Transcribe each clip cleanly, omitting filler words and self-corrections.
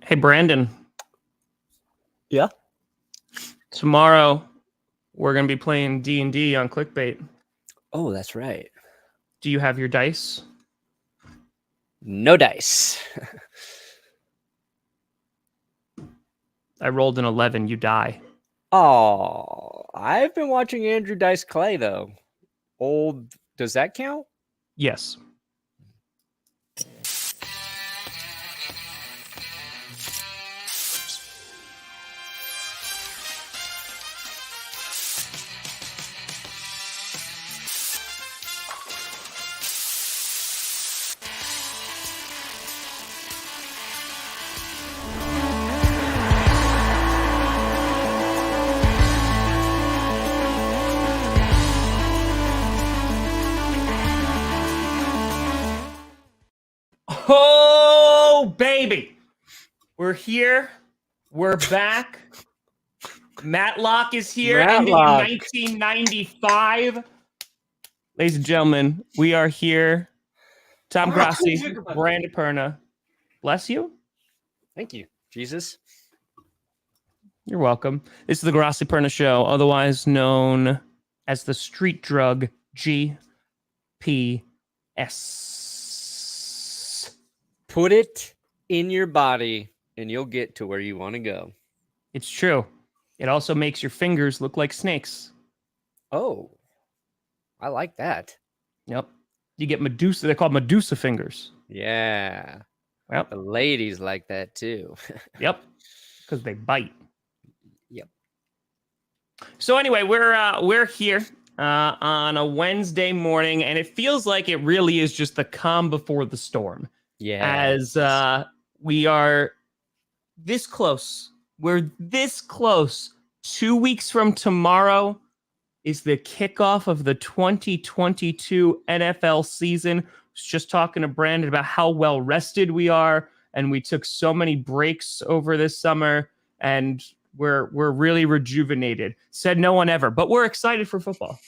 Hey, Brandon. Yeah? Tomorrow, we're going to be playing D&D on Clickbait. Oh, that's right. Do you have your dice? No dice. I rolled an 11. You die. Oh, I've been watching Andrew Dice Clay, though. Old, does that count? Yes. Oh, baby. We're here. We're back. Matlock is here. Ending in 1995. Ladies and gentlemen, we are here. Tom Grossi, Brandon Perna. Bless you. Thank you, Jesus. You're welcome. This is the Grossi Perna Show, otherwise known as the street drug GPS. Put it in your body and you'll get to where you want to go. It's true. It also makes your fingers look like snakes. Oh, I like that. Yep. You get Medusa. They're called Medusa fingers. Yeah. Yep. The ladies like that too. Yep. Because they bite. Yep. So anyway, we're here on a Wednesday morning, and it feels like it really is just the calm before the storm. Yeah. As we are this close. We're this close. 2 weeks from tomorrow is the kickoff of the 2022 NFL season. I was just talking to Brandon about how well rested we are, and we took so many breaks over this summer, and we're really rejuvenated. Said no one ever, but we're excited for football.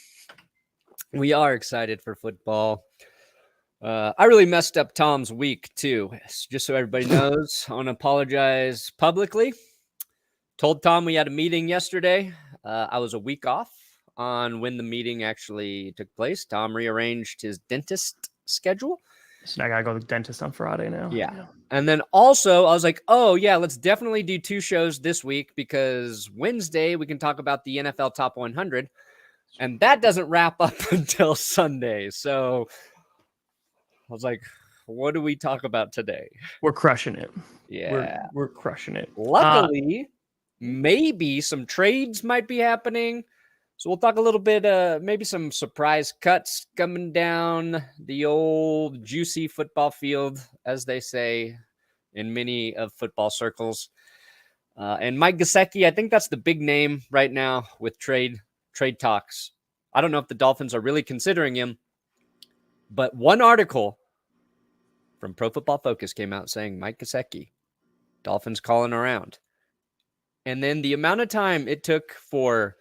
We are excited for football. I really messed up Tom's week too. Just so everybody knows, I want to apologize publicly. Told Tom we had a meeting yesterday. I was a week off on when the meeting actually took place. Tom rearranged his dentist schedule. So I gotta go to the dentist on Friday now. Yeah. And then also I was like, oh yeah, let's definitely do 2 shows this week because Wednesday we can talk about the NFL Top 100. And that doesn't wrap up until Sunday. So I was like, what do we talk about today? We're crushing it. Yeah. We're crushing it. Luckily, maybe some trades might be happening. So we'll talk a little bit, maybe some surprise cuts coming down the old juicy football field, as they say in many of football circles. And Mike Gesicki, I think that's the big name right now with trade talks. I don't know if the Dolphins are really considering him, but one article from Pro Football Focus came out saying Mike Gesicki, Dolphins calling around. And then the amount of time it took for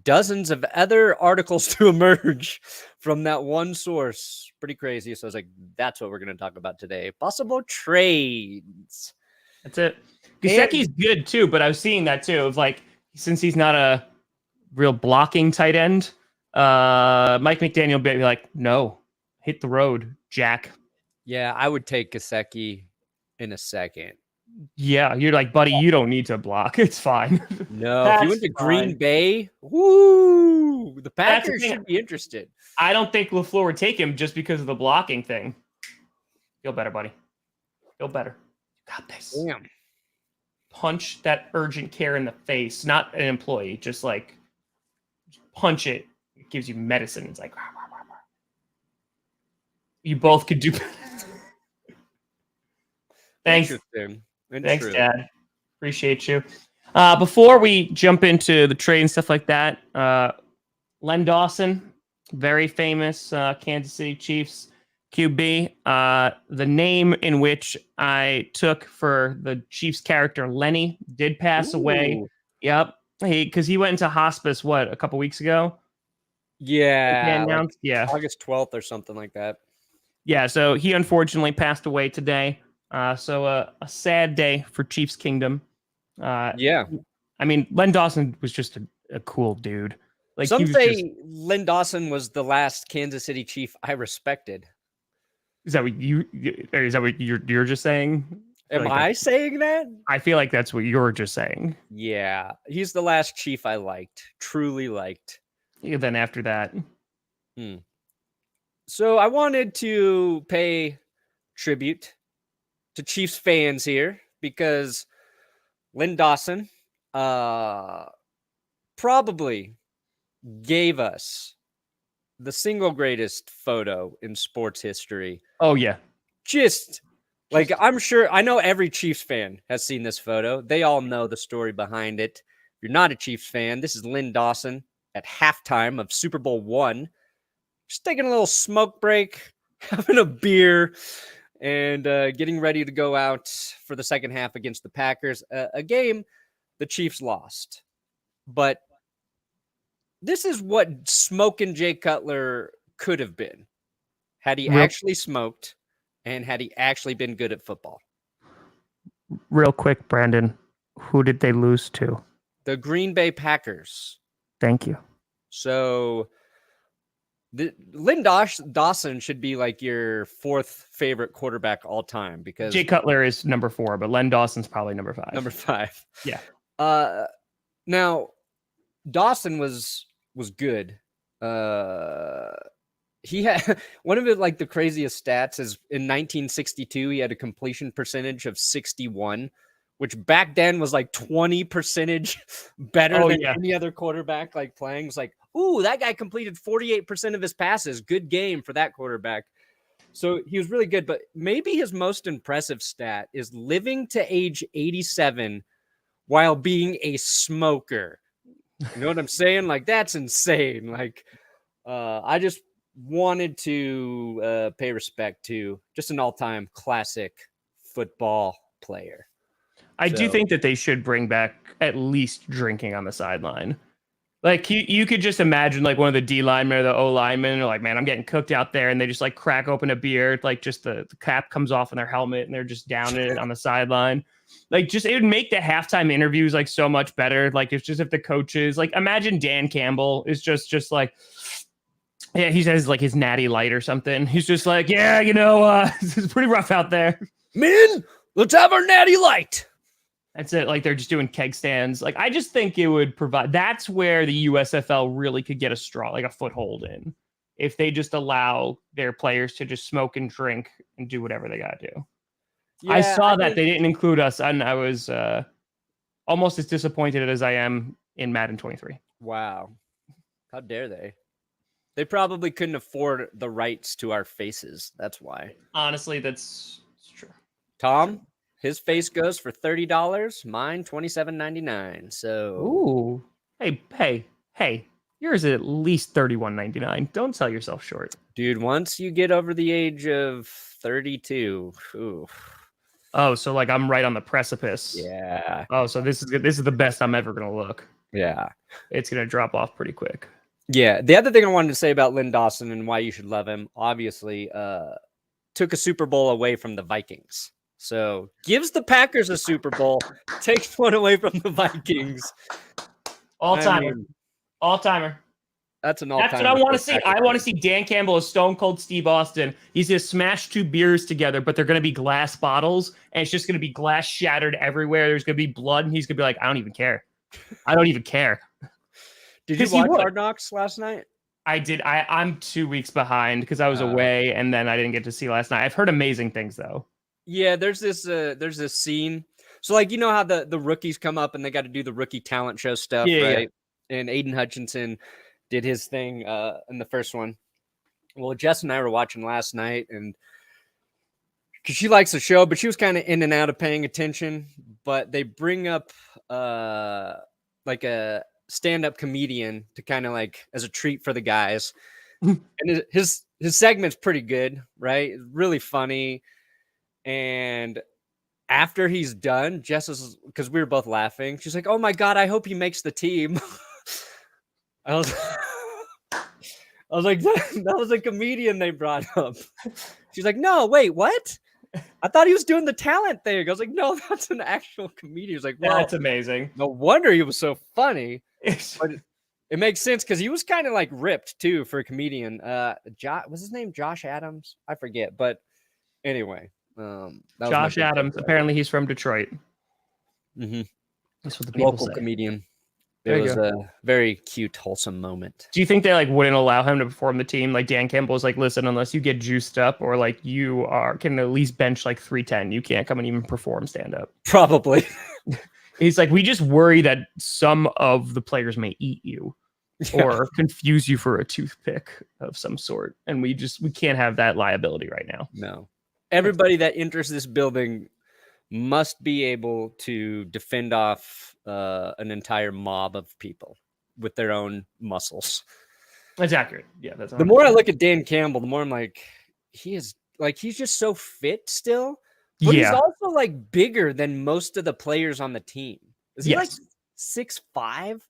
dozens of other articles to emerge from that one source, pretty crazy. So I was like, that's what we're going to talk about today. Possible trades. That's it. Gesicki's good too, but I was seeing that too. Of like, since he's not a real blocking tight end, Mike McDaniel will be like, no, hit the road, Jack. Yeah, I would take Gesicki in a second. Yeah, you're like, buddy, you don't need to block. It's fine. No, if you went to Green Bay, woo, the Packers should be interested. I don't think LaFleur would take him just because of the blocking thing. Feel better, buddy. Feel better. You got this. Damn. Punch that urgent care in the face. Not an employee, just like punch it. It gives you medicine. It's like, rah, rah, rah, rah. You both could do. Thanks. Thanks, Dad. Appreciate you. Before we jump into the trade and stuff like that, Len Dawson, very famous Kansas City Chiefs QB. The in in which I took for the Chiefs character Lenny did pass away. Yep. Because he went into hospice, a couple weeks ago? Yeah. Yeah. August 12th or something like that. Yeah, so he unfortunately passed away today. So a sad day for Chiefs Kingdom. Yeah. I mean, Len Dawson was just a cool dude. Like he Some was just. say Len Dawson was the last Kansas City Chief I respected. Is that what you? Or is that what you're just saying? Am Like I saying that? I feel like that's what you're just saying. Yeah. He's the last Chief I liked, truly liked. Yeah, then after that, So I wanted to pay tribute to Chiefs fans here because Len Dawson probably gave us the single greatest photo in sports history. oh yeah, Just like I'm sure I know every Chiefs fan has seen this photo. They all know the story behind it. If you're not a Chiefs fan, this is Len Dawson at halftime of Super Bowl I. Just taking a little smoke break, having a beer, and getting ready to go out for the second half against the Packers. A game the Chiefs lost. But this is what smoking Jay Cutler could have been had he actually smoked and had he actually been good at football. Real quick, Brandon, who did they lose to? The Green Bay Packers. Thank you. So Len Dawson should be like your fourth favorite quarterback all time because Jay Cutler is number 4, but Len Dawson's probably number 5. Number 5. Yeah. Now Dawson was good. He had one of it like the craziest stats is in 1962 he had a completion percentage of 61, which back then was like 20% better than any other quarterback like playing. It's like, ooh, that guy completed 48% of his passes. Good game for that quarterback. So he was really good, but maybe his most impressive stat is living to age 87 while being a smoker. You know what I'm saying? Like, that's insane. Like, I just wanted to pay respect to just an all-time classic football player. I do think that they should bring back at least drinking on the sideline. Like you could just imagine like one of the D linemen or the O linemen are like, man, I'm getting cooked out there, and they just like crack open a beer, like just the cap comes off in their helmet, and they're just down it on the sideline. Like just it would make the halftime interviews like so much better. Like it's just if the coaches like imagine Dan Campbell is just like. Yeah, he says like his natty light or something. He's just like, yeah, it's pretty rough out there. Men, let's have our natty light. That's it. Like they're just doing keg stands. Like I just think it would provide. That's where the USFL really could get a foothold in, if they just allow their players to just smoke and drink and do whatever they gotta do. Yeah, I saw that they didn't include us, and I was almost as disappointed as I am in Madden 23. Wow, how dare they? They probably couldn't afford the rights to our faces. That's why. Honestly, that's true. Tom, his face goes for $30. Mine $27.99. So, ooh, hey, yours is at least $31.99. Don't sell yourself short, dude. Once you get over the age of 32, ooh. Oh, so like I'm right on the precipice. Yeah. Oh, so this is the best I'm ever gonna look. Yeah, it's gonna drop off pretty quick. Yeah, the other thing I wanted to say about Len Dawson and why you should love him, obviously, took a Super Bowl away from the Vikings. So gives the Packers a Super Bowl, takes one away from the Vikings. All-timer. That's an all-timer. That's what I want to see. I want to see Dan Campbell as Stone Cold Steve Austin. He's going to smash 2 beers together, but they're going to be glass bottles, and it's just going to be glass shattered everywhere. There's going to be blood, and he's going to be like, I don't even care. I don't even care. Did you watch Hard Knocks last night? I did. I'm 2 weeks behind because I was away, and then I didn't get to see last night. I've heard amazing things though. Yeah, there's this scene. So like how the rookies come up and they got to do the rookie talent show stuff, right? Yeah. And Aiden Hutchinson did his thing in the first one. Well, Jess and I were watching last night, and because she likes the show, but she was kind of in and out of paying attention. But they bring up like a stand-up comedian to kind of like as a treat for the guys. And his segment's pretty good, right? Really funny. And after he's done, Jess is, because we were both laughing, she's like, oh my God, I hope he makes the team. I was like, that was a comedian they brought up. She's like, no, wait, what? I thought he was doing the talent thing. I was like, no, that's an actual comedian. He was like, well, That's amazing. no wonder he was so funny. But it makes sense because he was kind of like ripped too for a comedian. Was his name Josh Adams? I forget. But anyway, that was Josh Adams. Apparently, he's from Detroit. Mm-hmm. That's what the people Local say. comedian. There It you was go. a very cute, wholesome moment. Do you think they like wouldn't allow him to perform the team? Like Dan Campbell's like, listen, unless you get juiced up or like you can at least bench like 310, you can't come and even perform stand up. Probably. He's like, we just worry that some of the players may eat you or confuse you for a toothpick of some sort, and we can't have that liability right now. No. Everybody that enters this building must be able to defend off an entire mob of people with their own muscles. That's accurate. Yeah, that's 100%. The more I look at Dan Campbell, the more I'm like, he's just so fit still, but he's also like bigger than most of the players on the team. Is he like 6'5"?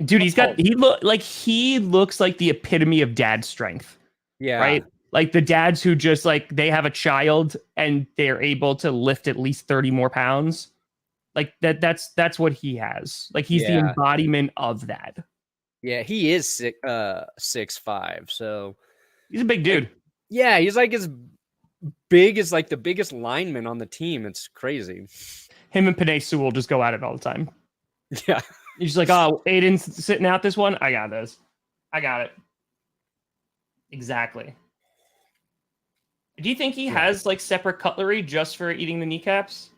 Dude, he looks like the epitome of dad strength. Yeah. Right? Like the dads who just like they have a child and they're able to lift at least 30 more pounds. Like that's what he has. Like he's the embodiment of that. Yeah, he is 6'5", so he's a big dude. Yeah, he's like as big as like the biggest lineman on the team. It's crazy. Him and Penei Sewell just go at it all the time. Yeah. He's like, oh, Aiden's sitting out this one. I got this. I got it. Exactly. Do you think he has like separate cutlery just for eating the kneecaps?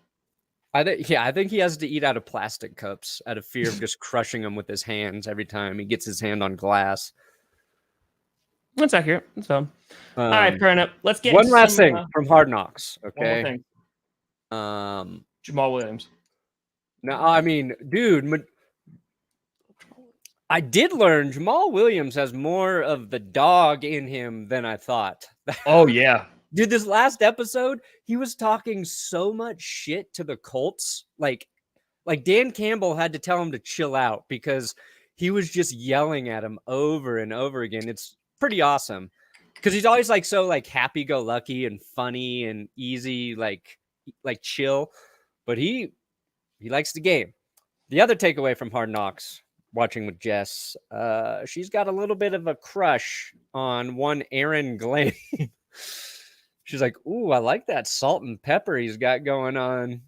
I think he has to eat out of plastic cups out of fear of just crushing them with his hands every time he gets his hand on glass. That's accurate. That's fine. All right, Perna, let's get one last thing from Hard Knocks. Okay. One more thing. Jamal Williams. No, I mean, dude, I did learn Jamal Williams has more of the dog in him than I thought. Oh, yeah. Dude, this last episode, he was talking so much shit to the Colts. Like Dan Campbell had to tell him to chill out because he was just yelling at him over and over again. It's pretty awesome because he's always like so like happy-go-lucky and funny and easy, like chill. But he likes the game. The other takeaway from Hard Knocks, watching with Jess, she's got a little bit of a crush on one Aaron Glenn. She's like, ooh, I like that salt and pepper he's got going on.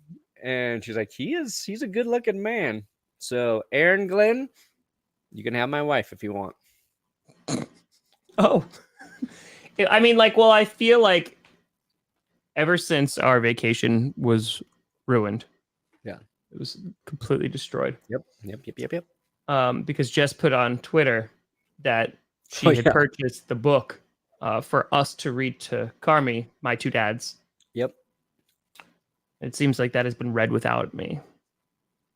And she's like, he's a good looking man. So Aaron Glenn, you can have my wife if you want. Oh, I mean, like, well, I feel like ever since our vacation was ruined. Yeah. It was completely destroyed. Yep. Because Jess put on Twitter that she had purchased the book for us to read to Carmi, my two dads. Yep. It seems like that has been read without me.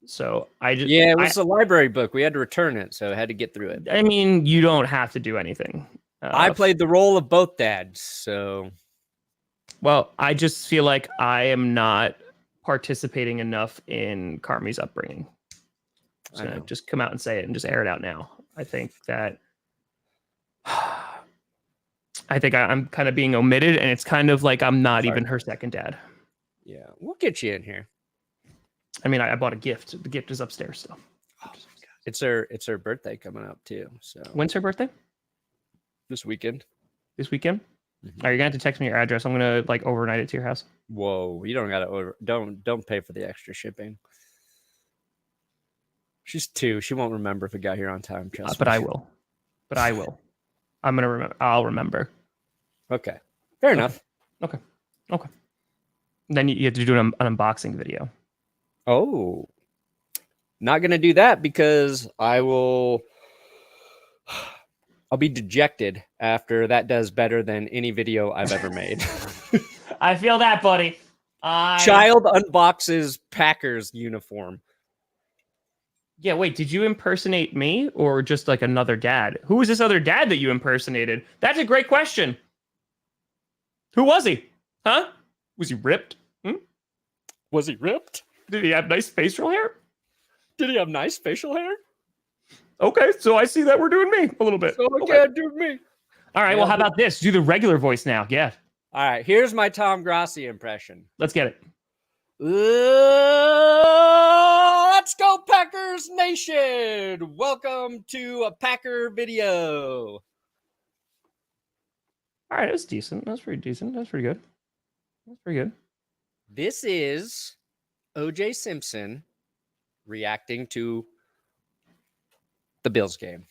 So it was a library book. We had to return it, so I had to get through it. I mean, you don't have to do anything. I played the role of both dads, so. Well, I just feel like I am not participating enough in Carmi's upbringing. So just come out and say it and just air it out now. I think that I'm kind of being omitted, and it's kind of like I'm not even her second dad. Yeah, we'll get you in here. I mean, I bought a gift. The gift is upstairs still. Oh my God. It's her birthday coming up too. So when's her birthday? This weekend. This weekend? Mm-hmm. Are you gonna have to text me your address? I'm gonna like overnight it to your house. Whoa, you don't gotta don't pay for the extra shipping. She's 2. She won't remember if it got here on time. Trust me. But I will. I'm gonna remember. I'll remember. Okay. Fair enough. Okay. Then you have to do an unboxing video. Oh. Not gonna do that because I'll be dejected after that does better than any video I've ever made. I feel that, buddy. Child unboxes Packers uniform. Yeah, wait, did you impersonate me or just like another dad? Who was this other dad that you impersonated? That's a great question. Who was he? Huh? Was he ripped? Was he ripped? Did he have nice facial hair? Okay, so I see that we're doing me a little bit. So okay, do me. All right, well, how about this? Do the regular voice now. Yeah. All right, here's my Tom Grossi impression. Let's get it. Let's go, Packers Nation! Welcome to a Packer video. All right, it was decent. That was pretty decent. That was pretty good. That's pretty good. This is O.J. Simpson reacting to the Bills game.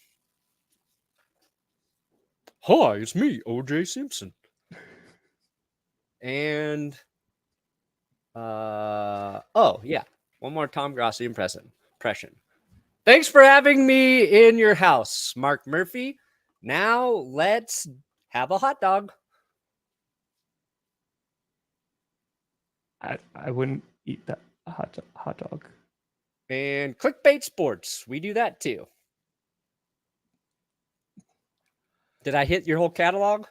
Hi, it's me, O.J. Simpson. And, oh, yeah. One more Tom Grossi impression. Thanks for having me in your house, Mark Murphy. Now let's have a hot dog. I wouldn't eat that hot dog. And Clickbait Sports. We do that too. Did I hit your whole catalog?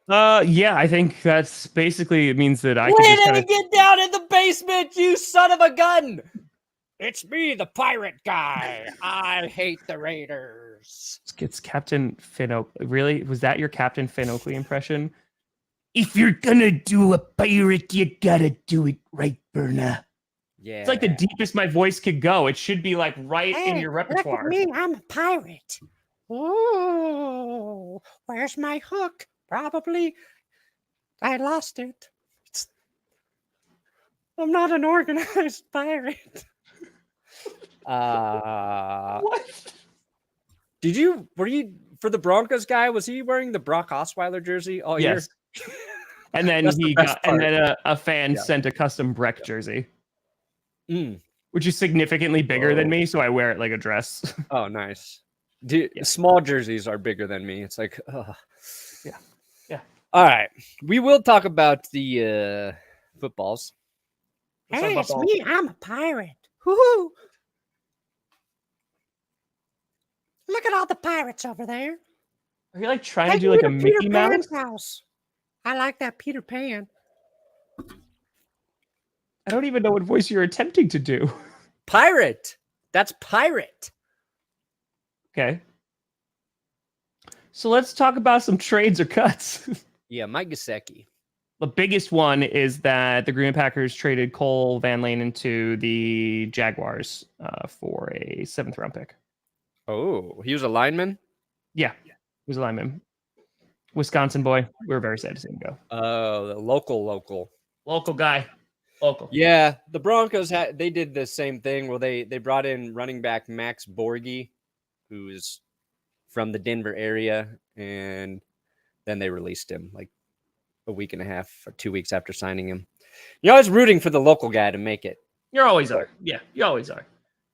Yeah, I think that's basically, it means that I can Wait just till we get down in the basement, you son of a gun! It's me, the pirate guy. I hate the Raiders. It's Captain Finn Oakley. Really? Was that your Captain Finn Oakley impression? If you're gonna do a pirate, you gotta do it right, Perna. Yeah. It's like the deepest my voice could go. It should be like right in your repertoire. Look at me, I'm a pirate. Oh, where's my hook? Probably I lost it. I'm not an organized pirate. What? Were you for the Broncos guy? Was he wearing the Brock Osweiler jersey all year? Yes. And then That's the best part. a fan sent a custom Breck jersey, Mm. which is significantly bigger than me, so I wear it like a dress. Oh, nice. Dude, small jerseys are bigger than me. It's like, Yeah. All right. We will talk about the footballs. Let's talk Hey, about it's the- me, I'm a pirate. Woohoo! Look at all the pirates over there. Are you like trying to Take do me like a to Peter Mickey Mouse? Pan's house. I like that Peter Pan. I don't even know what voice you're attempting to do. Pirate. That's pirate. Okay. So let's talk about some trades or cuts. Yeah, Mike Gesicki. The biggest one is that the Green Bay Packers traded Cole Van Lane to the Jaguars for a 7th round pick. Oh, he was a lineman? Yeah, he was a lineman. Wisconsin boy. We were very sad to see him go. Oh, the local. Local guy. Local. Yeah, the Broncos they did the same thing where they brought in running back Max Borghi, who is from the Denver area, and then they released him like a week and a half or 2 weeks after signing him. You're always rooting for the local guy to make it. You always are. Yeah, you always are.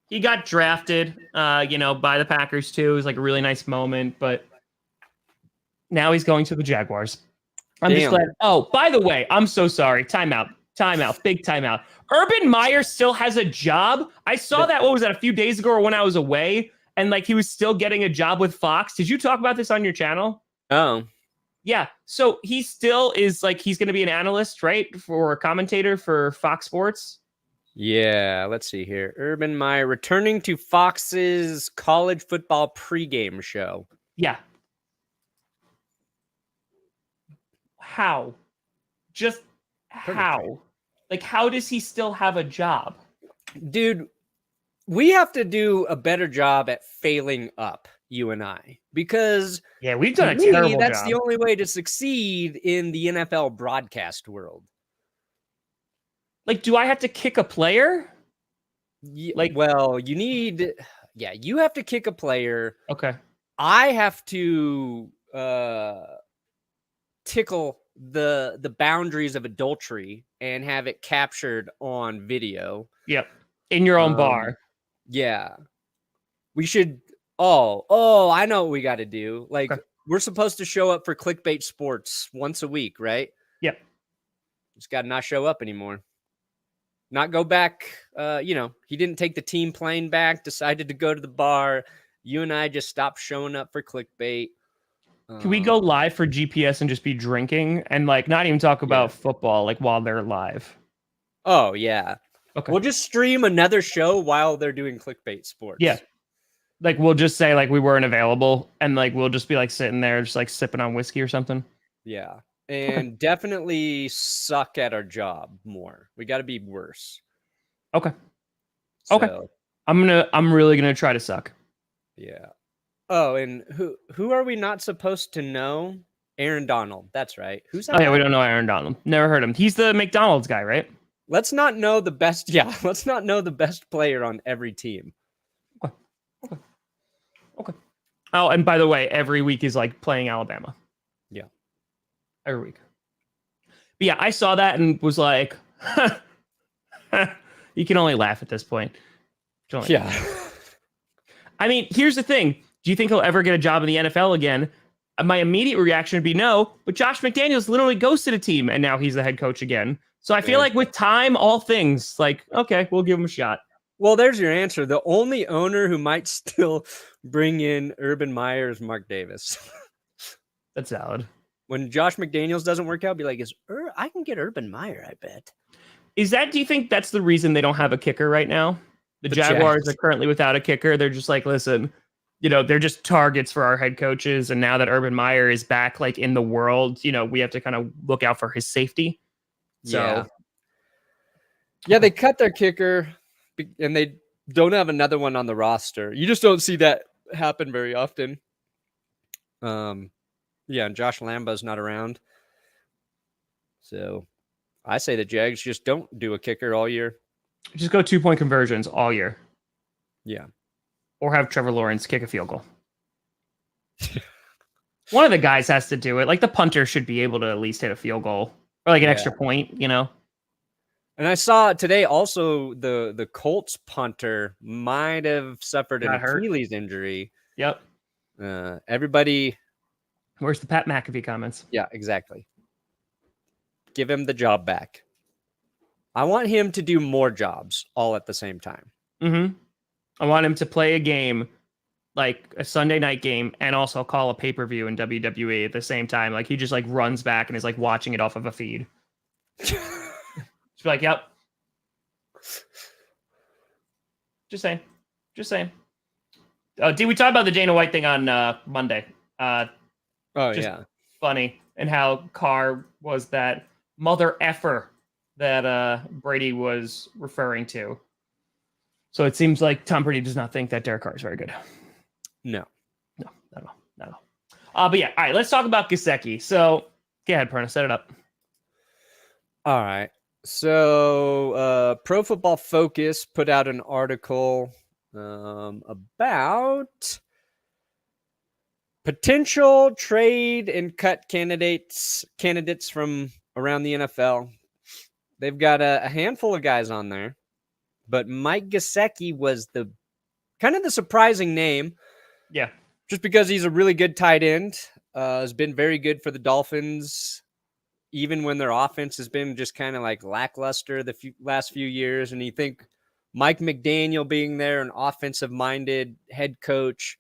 He got drafted, by the Packers too. It was like a really nice moment, but now he's going to the Jaguars. I'm just Damn. glad. Oh, by the way, I'm so sorry. Timeout. Big timeout. Urban Meyer still has a job. I saw that, what was that, a few days ago or when I was away, and like he was still getting a job with Fox. Did you talk about this on your channel? Oh, Yeah. So he still is like, he's going to be an analyst, right? For a commentator for Fox Sports. yeah. Let's see here. Urban Meyer returning to Fox's college football pregame show. Yeah. How? Just how? Like, how does he still have a job? Dude, we have to do a better job at failing up, you and I, because Yeah, we've done a to me, terrible that's job. the only way to succeed in the NFL broadcast world. Like, do I have to kick a player? Like- Well, you have to kick a player. Okay. I have to tickle the boundaries of adultery and have it captured on video. Yep. In your own bar. Yeah. We should I know what we got to do. Like, Okay. we're supposed to show up for Clickbait Sports once a week, right? Yep. Just got to not show up anymore. Not go back. He didn't take the team plane back, decided to go to the bar. You and I just stopped showing up for Clickbait. Can we go live for GPS and just be drinking and like not even talk about football like while they're live? Oh, yeah. Okay. We'll just stream another show while they're doing Clickbait Sports. Yeah. Like we'll just say like we weren't available and like we'll just be like sitting there just like sipping on whiskey or something. Yeah. and definitely suck at our job more. We got to be worse. Okay. So, Okay. I'm really gonna try to suck. Yeah. Oh, and who are we not supposed to know? Aaron Donald. That's right. Who's that? Oh yeah, we don't know Aaron Donald. Never heard him. He's the McDonald's guy, right? Let's not know the best. Yeah, let's not know the best player on every team. Okay. Oh, and by the way, every week is like playing Alabama. Yeah. Every week. But yeah, I saw that and was like, you can only laugh at this point. Yeah. I mean, here's the thing. Do you think he'll ever get a job in the NFL again? My immediate reaction would be no, but Josh McDaniels literally ghosted a team and now he's the head coach again. So I feel like with time, all things, like, okay, we'll give him a shot. Well, there's your answer. The only owner who might still bring in Urban Meyer is Mark Davis. That's valid. When Josh McDaniels doesn't work out, be like, I can get Urban Meyer, I bet. Do you think that's the reason they don't have a kicker right now? The Jaguars are currently without a kicker. They're just like, listen, they're just targets for our head coaches. And now that Urban Meyer is back, like in the world, we have to kind of look out for his safety. So, yeah, they cut their kicker and they don't have another one on the roster. You just don't see that happen very often. And Josh Lambo's not around. So I say the Jags just don't do a kicker all year. Just go 2-point conversions all year. Yeah. Or have Trevor Lawrence kick a field goal. One of the guys has to do it. Like the punter should be able to at least hit a field goal or like an extra point, And I saw today also the Colts punter might have suffered an Achilles injury. Yep. Everybody. Where's the Pat McAfee comments? Yeah, exactly. Give him the job back. I want him to do more jobs all at the same time. Mm-hmm. I want him to play a game, like a Sunday night game, and also call a pay-per-view in WWE at the same time. Like he just like runs back and is like watching it off of a feed. Just be like, yep. Just saying. Did we talk about the Dana White thing on Monday? Funny. And how Carr was that mother effer that Brady was referring to. So it seems like Tom Brady does not think that Derek Carr is very good. No, not at all. But yeah, all right, let's talk about Gesicki. So go ahead, Perna, set it up. All right. So Pro Football Focus put out an article about potential trade and cut candidates from around the NFL. They've got a handful of guys on there, but Mike Gesicki was the surprising name. Yeah. Just because he's a really good tight end, has been very good for the Dolphins, even when their offense has been just kind of like lackluster the last few years. And you think Mike McDaniel being there, an offensive-minded head coach,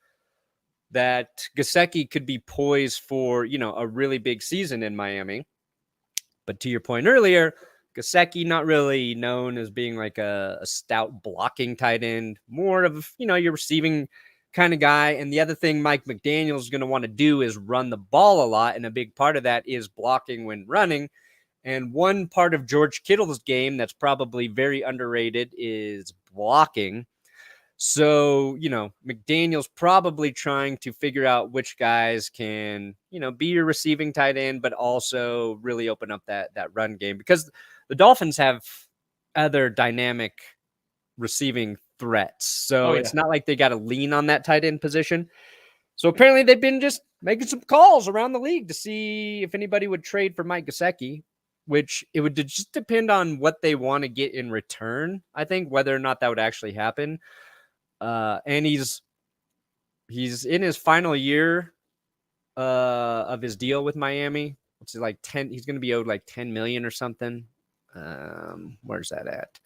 that Gesicki could be poised for, a really big season in Miami. But to your point earlier, Gesicki not really known as being like a stout blocking tight end, more of, your receiving kind of guy. And the other thing Mike McDaniel is going to want to do is run the ball a lot. And a big part of that is blocking when running. And one part of George Kittle's game that's probably very underrated is blocking. So, McDaniel's probably trying to figure out which guys can, be your receiving tight end, but also really open up that run game, because the Dolphins have other dynamic receiving threats. So it's not like they got to lean on that tight end position. So apparently they've been just making some calls around the league to see if anybody would trade for Mike Gesicki, which it would just depend on what they want to get in return, I think, whether or not that would actually happen. And he's in his final year of his deal with Miami. It's like 10. He's going to be owed like $10 million or something. Where's that at?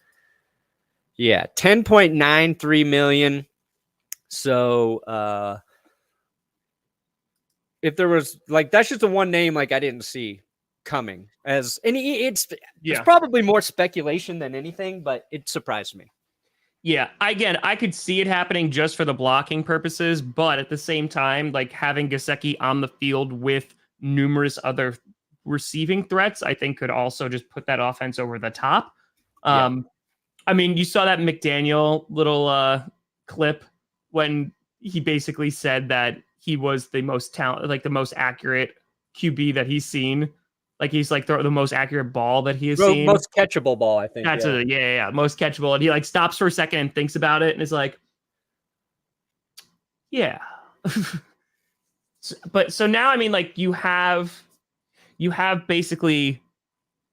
Yeah, $10.93 million. So if there was like, that's just the one name like I didn't see coming as any. It's probably more speculation than anything, but it surprised me. Yeah, again, I could see it happening just for the blocking purposes, but at the same time, like having Gesicki on the field with numerous other receiving threats, I think could also just put that offense over the top. Yeah. I mean, you saw that McDaniel little clip when he basically said that he was the most the most accurate QB that he's seen. Like he's like the most accurate ball that he has seen. Most catchable ball, I think. That's most catchable. And he like stops for a second and thinks about it and is like, yeah. So now, I mean, like you have basically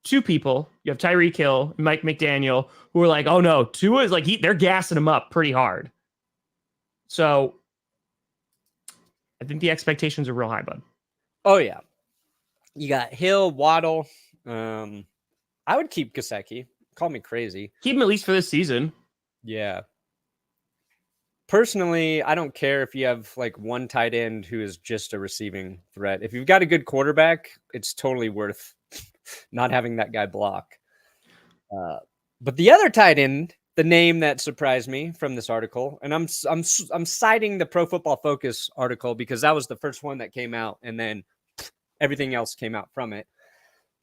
two people. You have Tyreek Hill, and Mike McDaniel, who are like, oh no, Tua is like they're gassing him up pretty hard. So I think the expectations are real high, bud. Oh yeah, you got Hill, Waddle. I would keep Gesicki. Call me crazy. Keep him at least for this season. Yeah. Personally, I don't care if you have like one tight end who is just a receiving threat. If you've got a good quarterback, it's totally worth not having that guy block. But the other tight end, the name that surprised me from this article, and I'm citing the Pro Football Focus article because that was the first one that came out, and then everything else came out from it.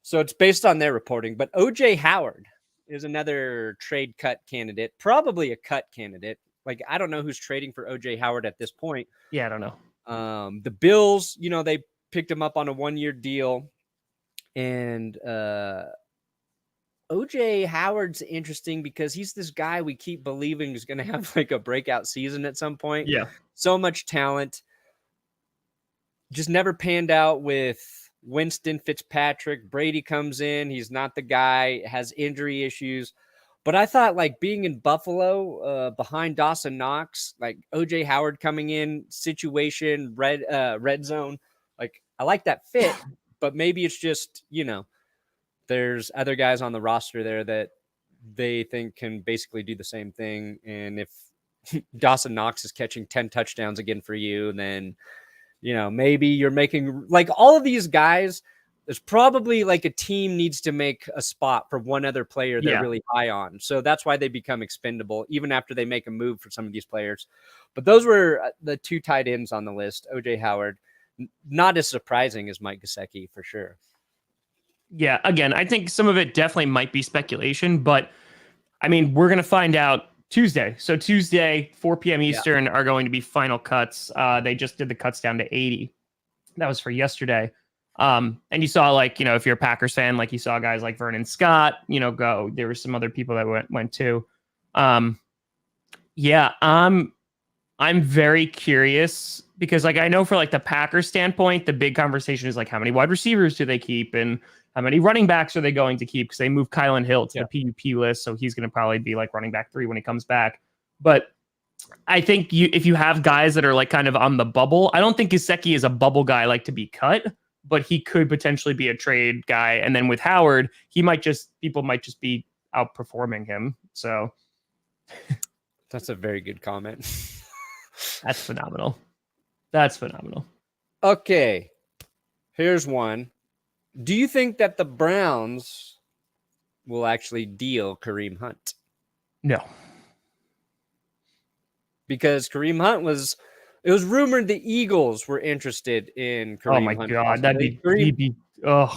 So it's based on their reporting. But O.J. Howard is another trade cut candidate, probably a cut candidate. Like, I don't know who's trading for O.J. Howard at this point. Yeah, I don't know. The Bills, they picked him up on a 1-year deal. And O.J. Howard's interesting because he's this guy we keep believing is going to have like a breakout season at some point. Yeah. So much talent. Just never panned out with Winston Fitzpatrick. Brady comes in. He's not the guy, has injury issues. But I thought like being in Buffalo behind Dawson Knox, like O.J. Howard coming in, situation, red zone. Like I like that fit, but maybe it's just, there's other guys on the roster there that they think can basically do the same thing. And if Dawson Knox is catching 10 touchdowns again for you, then, maybe you're making like all of these guys. There's probably like a team needs to make a spot for one other player they're really high on. So that's why they become expendable, even after they make a move for some of these players. But those were the two tight ends on the list. O.J. Howard, not as surprising as Mike Gesicki for sure. Yeah, again, I think some of it definitely might be speculation, but I mean, we're going to find out Tuesday. So Tuesday, 4 p.m. Eastern are going to be final cuts. They just did the cuts down to 80. That was for yesterday. And you saw like, if you're a Packers fan, like you saw guys like Vernon Scott, go. There were some other people that went too. Yeah, I'm very curious because like I know for like the Packers standpoint, the big conversation is like how many wide receivers do they keep and how many running backs are they going to keep because they moved Kylan Hill to the PUP list, so he's going to probably be like running back 3 when he comes back. But I think if you have guys that are like kind of on the bubble, I don't think Gesicki is a bubble guy like to be cut, but he could potentially be a trade guy. And then with Howard, people might just be outperforming him. So that's a very good comment. That's phenomenal. That's phenomenal. Okay. Here's one. Do you think that the Browns will actually deal Kareem Hunt? No. Because Kareem Hunt it was rumored the Eagles were interested in Kareem Hunt. Oh my God.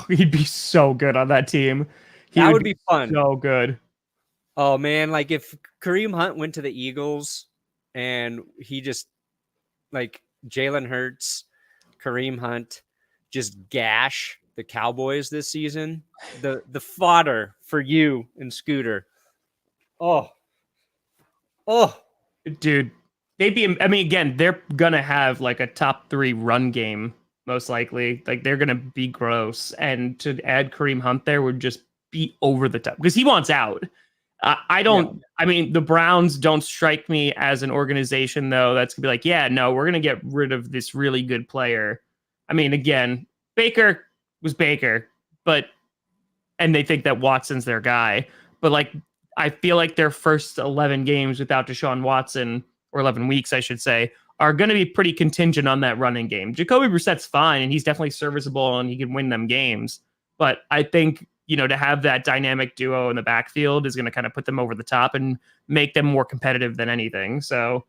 He'd be so good on that team. That would be fun. So good. Oh man. Like if Kareem Hunt went to the Eagles and he just like Jalen Hurts, Kareem Hunt, just gash the Cowboys this season, the fodder for you and Scooter. Oh, dude, again, they're gonna have like a top 3 run game most likely. Like they're gonna be gross, and to add Kareem Hunt there would just be over the top because he wants out. I mean, the Browns don't strike me as an organization though that's gonna be like, yeah, no, we're gonna get rid of this really good player. I mean, again, Baker was Baker, and they think that Watson's their guy. But like, I feel like their first 11 games without Deshaun Watson, or 11 weeks, I should say, are going to be pretty contingent on that running game. Jacoby Brissett's fine, and he's definitely serviceable, and he can win them games. But I think, to have that dynamic duo in the backfield is going to kind of put them over the top and make them more competitive than anything. So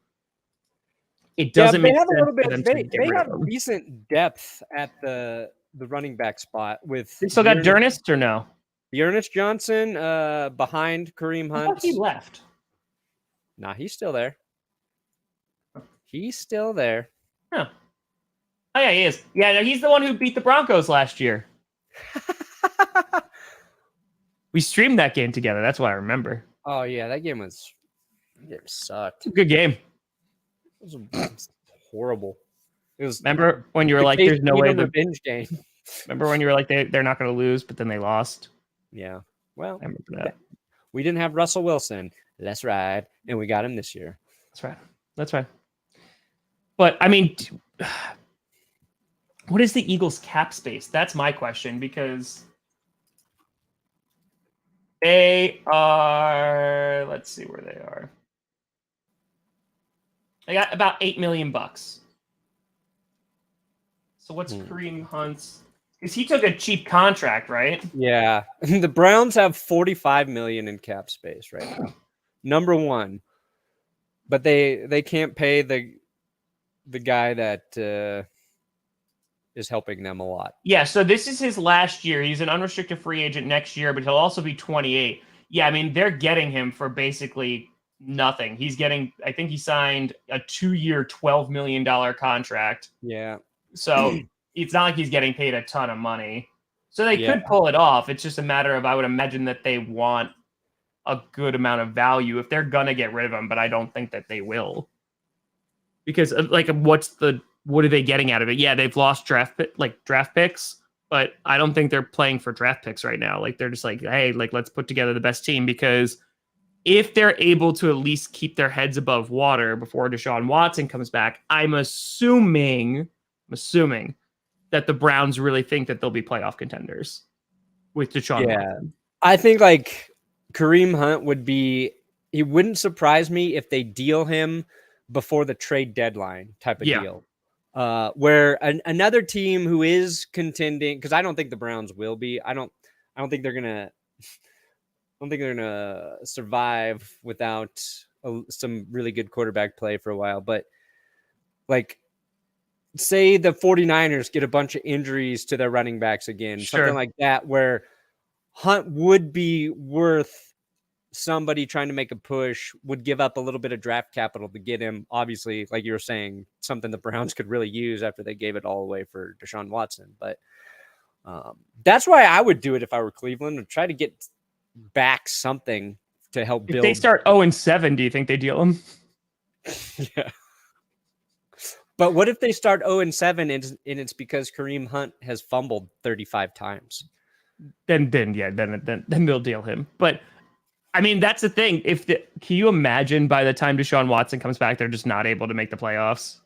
it doesn't make sense for them to get rid of them. They have decent depth at the the running back spot with They still got Durnist or no? Ernest Johnson behind Kareem I Hunt. thought he left. Nah, he's still there. He's still there. Huh. Oh yeah, he is. Yeah, no, he's the one who beat the Broncos last year. We streamed that game together. That's what I remember. Oh yeah, that game sucked. Good game. It was horrible. It was. Remember when you were the like, Case "There's no way Keenum the revenge game." Remember when you were like, "They're not going to lose," but then they lost. Yeah. Well, I remember that. we didn't have Russell Wilson. Let's ride, and we got him this year. That's right. That's right. But I mean, what is the Eagles' cap space? That's my question, because they are. Let's see where they are. They got about $8 million. So what's Kareem Hunt's? Because he took a cheap contract, right? Yeah, the Browns have $45 million in cap space right now. Number one, but they can't pay the guy that is helping them a lot. Yeah, so this is his last year. He's an unrestricted free agent next year, but he'll also be 28. Yeah, I mean, they're getting him for basically nothing. He's getting, I think he signed a 2-year, $12 million contract. Yeah. So it's not like he's getting paid a ton of money. So they could pull it off. It's just a matter of, I would imagine that they want a good amount of value if they're going to get rid of him, but I don't think that they will. Because like, what are they getting out of it? Yeah, they've lost draft picks, but I don't think they're playing for draft picks right now. Like, they're just like, hey, like, let's put together the best team, because if they're able to at least keep their heads above water before Deshaun Watson comes back, I'm assuming that the Browns really think that they'll be playoff contenders with Deshaun Watson. I think like Kareem Hunt he wouldn't surprise me if they deal him before the trade deadline type of deal. Where another team who is contending, because I don't think the Browns will be. I don't think they're gonna survive without some really good quarterback play for a while. But like, say the 49ers get a bunch of injuries to their running backs again, something like that, where Hunt would be worth somebody trying to make a push, would give up a little bit of draft capital to get him. Obviously, like you were saying, something the Browns could really use after they gave it all away for Deshaun Watson. But that's why I would do it if I were Cleveland, and try to get back something to help build. If they start 0-7, do you think they deal him? Yeah. But what if they start 0-7 and it's because Kareem Hunt has fumbled 35 times? Then they'll deal him. But I mean, that's the thing. Can you imagine by the time Deshaun Watson comes back, they're just not able to make the playoffs?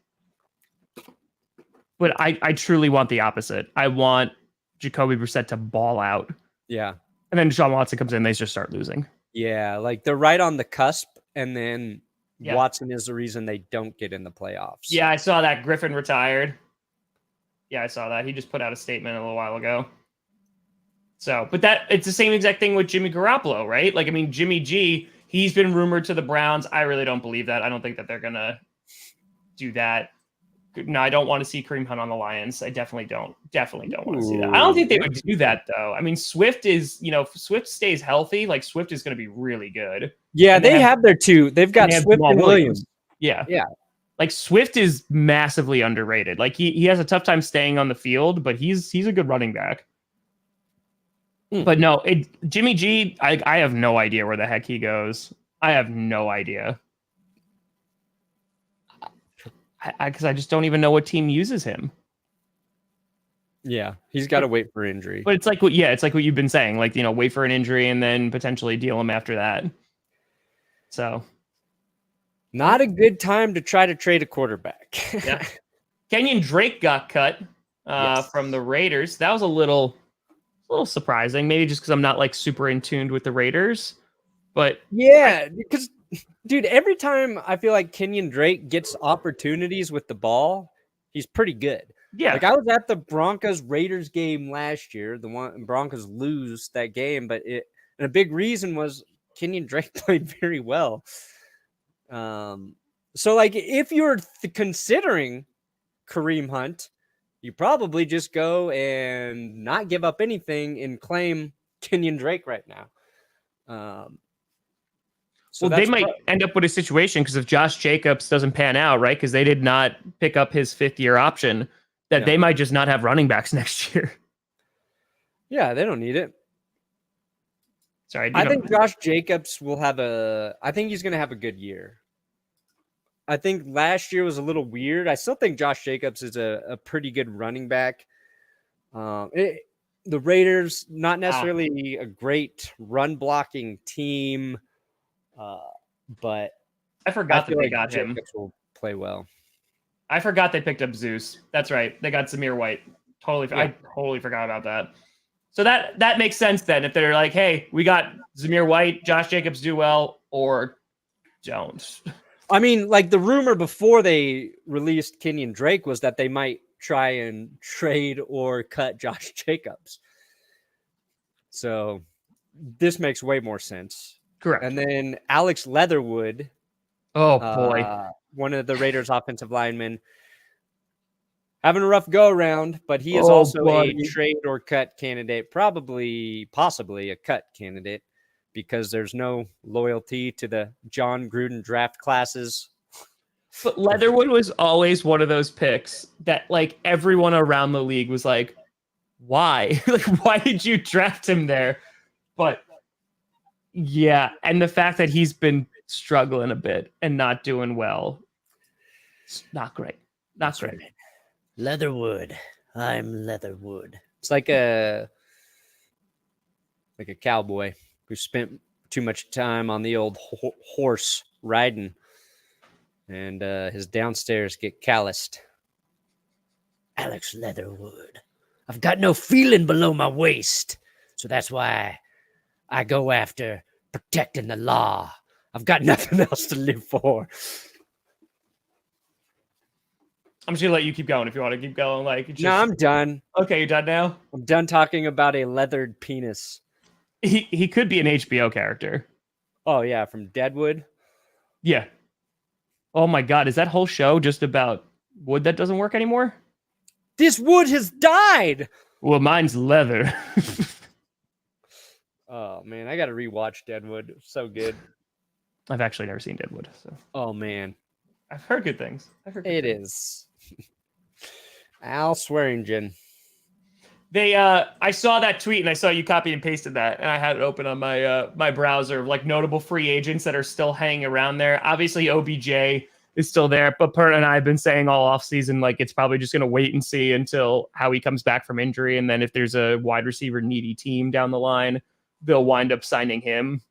But I truly want the opposite. I want Jacoby Brissett to ball out. Yeah. And then Deshaun Watson comes in, they just start losing. Yeah, like they're right on the cusp, and then Watson is the reason they don't get in the playoffs. Yeah, I saw that. Griffin retired. Yeah, I saw that. He just put out a statement a little while ago. So, but it's the same exact thing with Jimmy Garoppolo, right? Like, I mean, Jimmy G, he's been rumored to the Browns. I really don't believe that. I don't think that they're going to do that. No, I don't want to see Kareem Hunt on the Lions. I definitely don't want to see that. I don't think they would do that, though. I mean, Swift is, if Swift stays healthy, like, Swift is going to be really good. Yeah, they have their two. They've got Swift and Williams. Yeah. Yeah. Like, Swift is massively underrated. Like, he has a tough time staying on the field, but he's a good running back. But no, Jimmy G, I have no idea where the heck he goes. I have no idea. Because I just don't even know what team uses him. Yeah, he's got to wait for injury. But it's like what you've been saying, like, wait for an injury and then potentially deal him after that. So, not a good time to try to trade a quarterback. Yeah. Kenyon Drake got cut from the Raiders. That was a little surprising, maybe just because I'm not like super in tune with the Raiders. But yeah, because dude, every time I feel like Kenyon Drake gets opportunities with the ball, he's pretty good. Yeah. Like, I was at the Broncos-Raiders game last year. The one Broncos lose that game, but and a big reason was Kenyon Drake played very well. So like, if you're considering Kareem Hunt, you probably just go and not give up anything and claim Kenyon Drake right now. So well, they might end up with a situation because if Josh Jacobs doesn't pan out, right? Because they did not pick up his 5th-year option, that they might just not have running backs next year. Yeah, they don't need it. Sorry, I think Josh Jacobs will have I think he's going to have a good year. I think last year was a little weird. I still think Josh Jacobs is a pretty good running back. The Raiders, not necessarily a great run blocking team, but I forgot that they got him. Jacobs will play well. I forgot they picked up Zeus. That's right. They got Zamir White. I totally forgot about that. So that makes sense then. If they're like, hey, we got Zamir White, Josh Jacobs do well, or don't. I mean, like the rumor before they released Kenyon Drake was that they might try and trade or cut Josh Jacobs. So this makes way more sense. Correct. And then Alex Leatherwood. Oh, boy. One of the Raiders offensive linemen. Having a rough go around, but he is also a trade or cut candidate, possibly a cut candidate, because there's no loyalty to the John Gruden draft classes. But Leatherwood was always one of those picks that like everyone around the league was like, why? Like, why did you draft him there? But yeah, and the fact that he's been struggling a bit and not doing well, it's not great. Not great. Right. Leatherwood. I'm Leatherwood. It's like a cowboy who spent too much time on the old horse riding, and his downstairs get calloused. Alex Leatherwood. I've got no feeling below my waist, so that's why I go after protecting the law. I've got nothing else to live for. I'm just gonna let you keep going if you want to keep going. No, I'm done. Okay, you're done now? I'm done talking about a leathered penis. He could be an HBO character. Oh, yeah, from Deadwood? Yeah. Oh, my God. Is that whole show just about wood that doesn't work anymore? This wood has died! Well, mine's leather. Oh, man, I got to rewatch Deadwood. So good. I've actually never seen Deadwood. So. Oh, man. I've heard good things. It is. Al Swearingen. I saw that tweet and I saw you copy and pasted that, and I had it open on my my browser of like notable free agents that are still hanging around there. Obviously, OBJ is still there, but Perna and I have been saying all offseason like it's probably just going to wait and see until how he comes back from injury, and then if there's a wide receiver needy team down the line, they'll wind up signing him.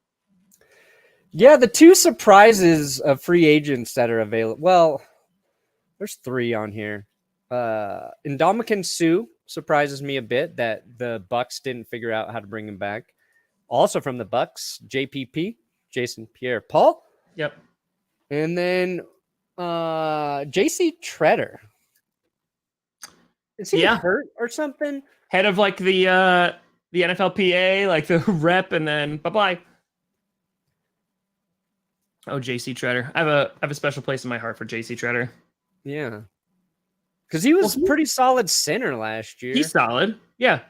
Yeah, the two surprises of free agents that are available. Well, there's 3 on here. Ndamukong Suh surprises me a bit that the Bucks didn't figure out how to bring him back. Also from the Bucks, JPP, Jason Pierre-Paul. Yep. And then JC Treader. Is he hurt or something? Head of like the NFLPA, like the rep, and then bye-bye. Oh, JC Treader. I have a special place in my heart for JC Treader. Yeah. Because he was pretty solid center last year. He's solid, yeah.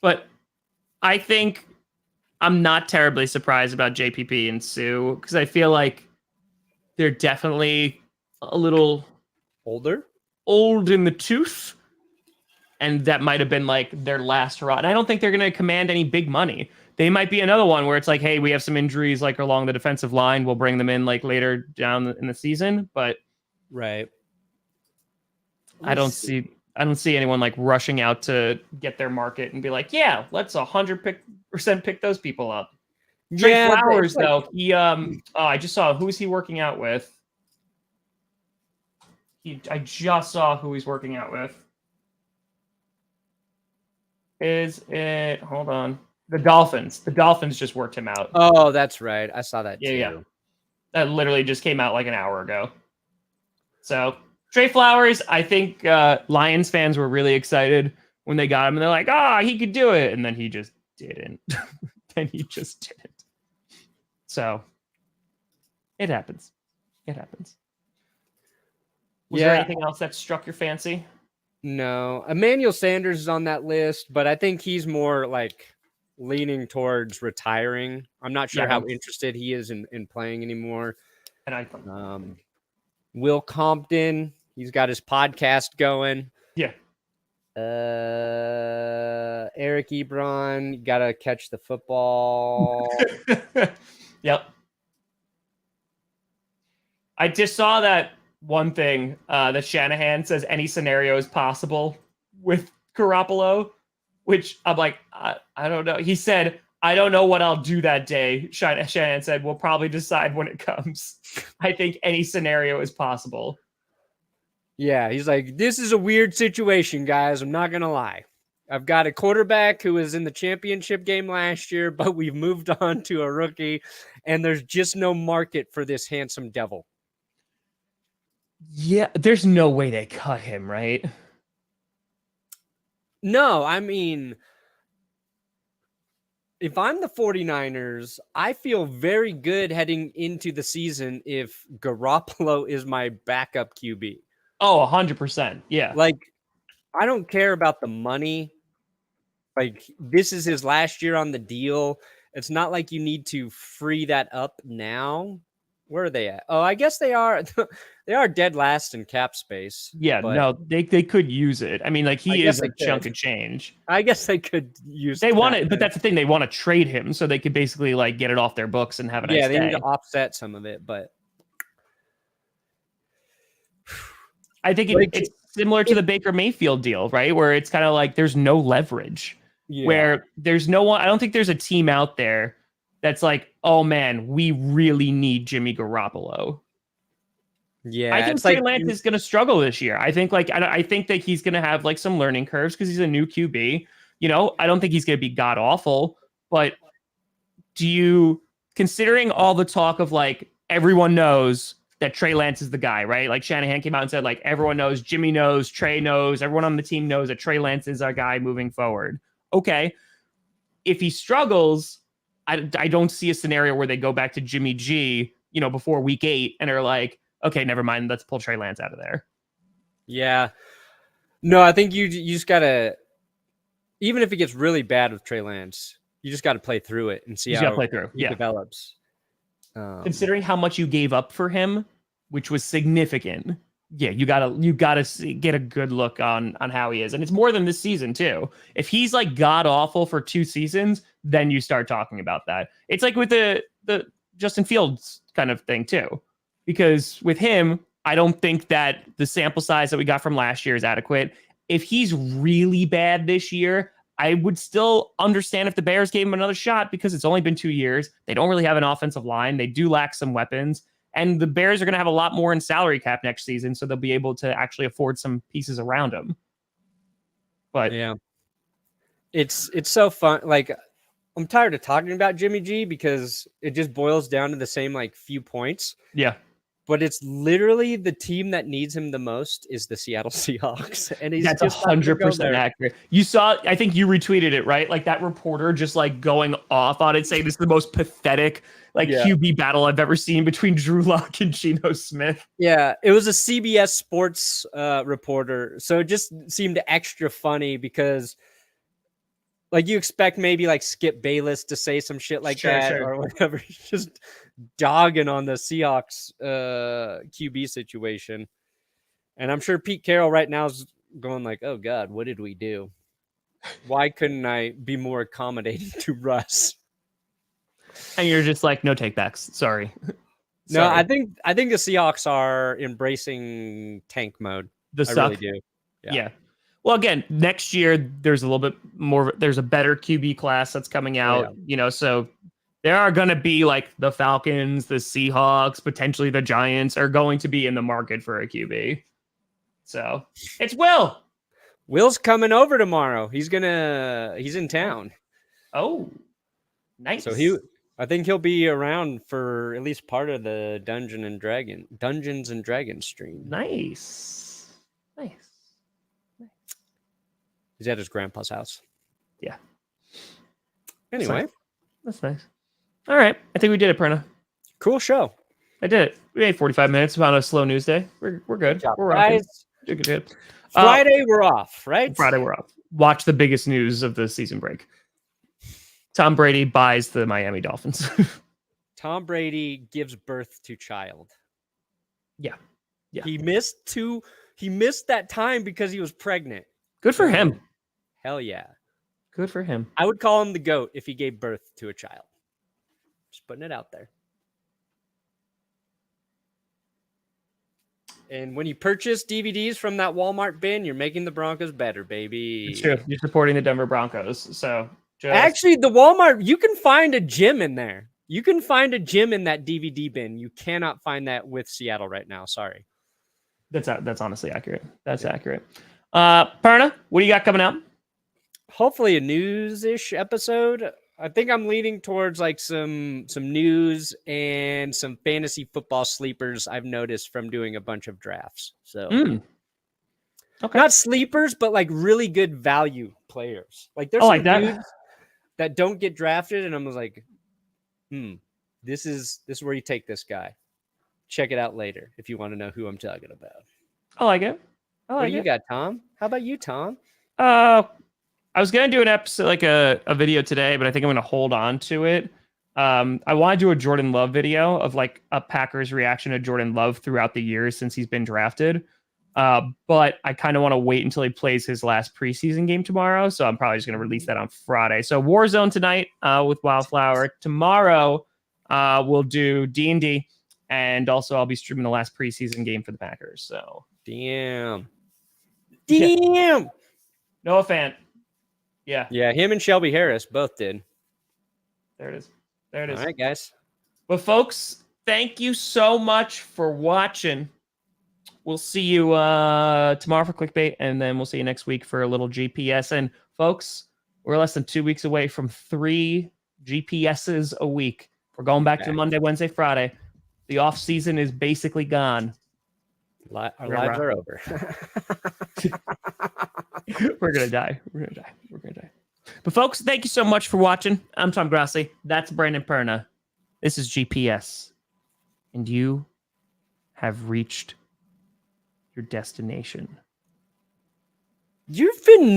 But I think I'm not terribly surprised about JPP and Sue because I feel like they're definitely a little old in the tooth. And that might have been like their last hurrah. And I don't think they're going to command any big money. They might be another one where it's like, hey, we have some injuries like along the defensive line. We'll bring them in like later down in the season. But right. I don't see anyone like rushing out to get their market and be like, yeah, let's 100% pick those people up. Trey Flowers, though, he I just saw who is he working out with. I just saw who he's working out with. Hold on. The Dolphins. The Dolphins just worked him out. Oh, that's right. I saw that too. Yeah. That literally just came out like an hour ago. So Trey Flowers, I think Lions fans were really excited when they got him, and they're like, he could do it. And then he just didn't. So it happens. Was there anything else that struck your fancy? No, Emmanuel Sanders is on that list, but I think he's more like leaning towards retiring. I'm not sure Yeah. how interested he is in playing anymore. And I Will Compton, he's got his podcast going. yeah. Eric Ebron, gotta catch the football. Yep. I just saw that one thing that Shanahan says any scenario is possible with Garoppolo, which I'm like, I don't know. He said, I don't know what I'll do that day. Shanahan said, we'll probably decide when it comes. I think any scenario is possible. Yeah, he's like, this is a weird situation, guys. I'm not gonna lie. I've got a quarterback who was in the championship game last year, but we've moved on to a rookie, and there's just no market for this handsome devil. Yeah, there's no way they cut him, right? No, I mean, if I'm the 49ers, I feel very good heading into the season if Garoppolo is my backup QB. Oh, 100%. Yeah. Like, I don't care about the money. Like, this is his last year on the deal. It's not like you need to free that up now. Where are they at? Oh, I guess they are. They are dead last in cap space. Yeah, but no, they could use it. I mean, like I he guess is they a chunk could. of change. I guess they could use. They want it, that. but that's the thing. They want to trade him so they could basically like get it off their books and have a nice Yeah, they day. need to offset some of it, but I think Like, it's similar to the Baker Mayfield deal, right? Where it's kind of like there's no leverage. yeah. Where there's no one. I don't think there's a team out there that's like, oh man, we really need Jimmy Garoppolo. Yeah, I think it's Trey like Lance is going to struggle this year. I think I think that he's going to have like some learning curves because he's a new QB. You know, I don't think he's going to be god awful, but do you, considering all the talk of like everyone knows that Trey Lance is the guy, right? Like Shanahan came out and said like everyone knows, Jimmy knows, Trey knows, everyone on the team knows that Trey Lance is our guy moving forward. Okay, if he struggles, I don't see a scenario where they go back to Jimmy G, you know, before week 8 and are like, okay, never mind, let's pull Trey Lance out of there. Yeah. No, I think you just gotta, even if it gets really bad with Trey Lance, you just got to play through it and see You how gotta play through. he Yeah. develops. Considering how much you gave up for him, which was significant, yeah, you gotta get a good look on how he is, and it's more than this season too. If he's like god awful for 2 seasons, then you start talking about that. It's like with the Justin Fields kind of thing too, because with him, I don't think that the sample size that we got from last year is adequate. If he's really bad this year, I would still understand if the Bears gave him another shot because it's only been 2 years. They don't really have an offensive line. They do lack some weapons. And the Bears are going to have a lot more in salary cap next season, so they'll be able to actually afford some pieces around him. But yeah, it's so fun. Like, I'm tired of talking about Jimmy G because it just boils down to the same like few points. yeah, But it's literally the team that needs him the most is the Seattle Seahawks, and he's that's just not gonna go 100% there. accurate. You saw, I think you retweeted it, right? Like that reporter just like going off on it, saying this is the most pathetic like Yeah. QB battle I've ever seen between Drew Lock and Geno Smith. Yeah, it was a CBS Sports reporter, so it just seemed extra funny because, like, you expect maybe like Skip Bayless to say some shit like that or whatever. He's just dogging on the Seahawks QB situation, and I'm sure Pete Carroll right now is going like, "Oh God, what did we do? Why couldn't I be more accommodating to Russ?" And you're just like, no takebacks. Sorry. No, Sorry. I think the Seahawks are embracing tank mode. the I suck. really do. Yeah. Well, again, next year there's a little bit more. There's a better QB class that's coming out. yeah. You know, so there are going to be like the Falcons, the Seahawks, potentially the Giants are going to be in the market for a QB. So it's Will. Will's coming over tomorrow. He's in town. Oh, nice. So I think he'll be around for at least part of the Dungeons and Dragons stream. Nice. He's at his grandpa's house. Yeah. Anyway, That's nice. All right. I think we did it, Perna. cool show. I did it. We made 45 minutes on a slow news day. We're good. Good job, We're rocking. guys. Good. Friday we're off, right? Friday we're off. Watch the biggest news of the season break. Tom Brady buys the Miami Dolphins. Tom Brady gives birth to child. Yeah. He missed that time because he was pregnant. Good for him. Hell yeah. Good for him. I would call him the GOAT if he gave birth to a child. Just putting it out there. And when you purchase DVDs from that Walmart bin, you're making the Broncos better, baby. It's true. You're supporting the Denver Broncos. So actually, the Walmart, you can find a gym in there. You can find a gym in that DVD bin. You cannot find that with Seattle right now. Sorry. That's honestly accurate. That's accurate. Perna, what do you got coming out? Hopefully a news-ish episode. I think I'm leaning towards like some news and some fantasy football sleepers I've noticed from doing a bunch of drafts. So okay. Not sleepers, but like really good value players. Like there's some dudes that don't get drafted, and I'm like, this is where you take this guy. Check it out later if you want to know who I'm talking about. I like it. What do you got, Tom? How about you, Tom? I was gonna do an episode, like a video today, but I think I'm gonna hold on to it. I want to do a Jordan Love video of like a Packers reaction to Jordan Love throughout the years since he's been drafted. But I kind of want to wait until he plays his last preseason game tomorrow. So I'm probably just gonna release that on Friday. So Warzone tonight with Wildflower. Tomorrow we'll do D&D, and also I'll be streaming the last preseason game for the Packers. So damn. Noah Fant. Yeah. Him and Shelby Harris both did. There it is. All right, guys. But folks, thank you so much for watching. We'll see you tomorrow for Clickbait, and then we'll see you next week for a little GPS. And folks, we're less than 2 weeks away from 3 GPSs a week. We're going back to Monday, Wednesday, Friday. The off season is basically gone. Our lives are over. We're gonna die. We're gonna die. But folks, thank you so much for watching. I'm Tom Grossi. That's Brandon Perna. This is GPS, and you have reached your destination. You've been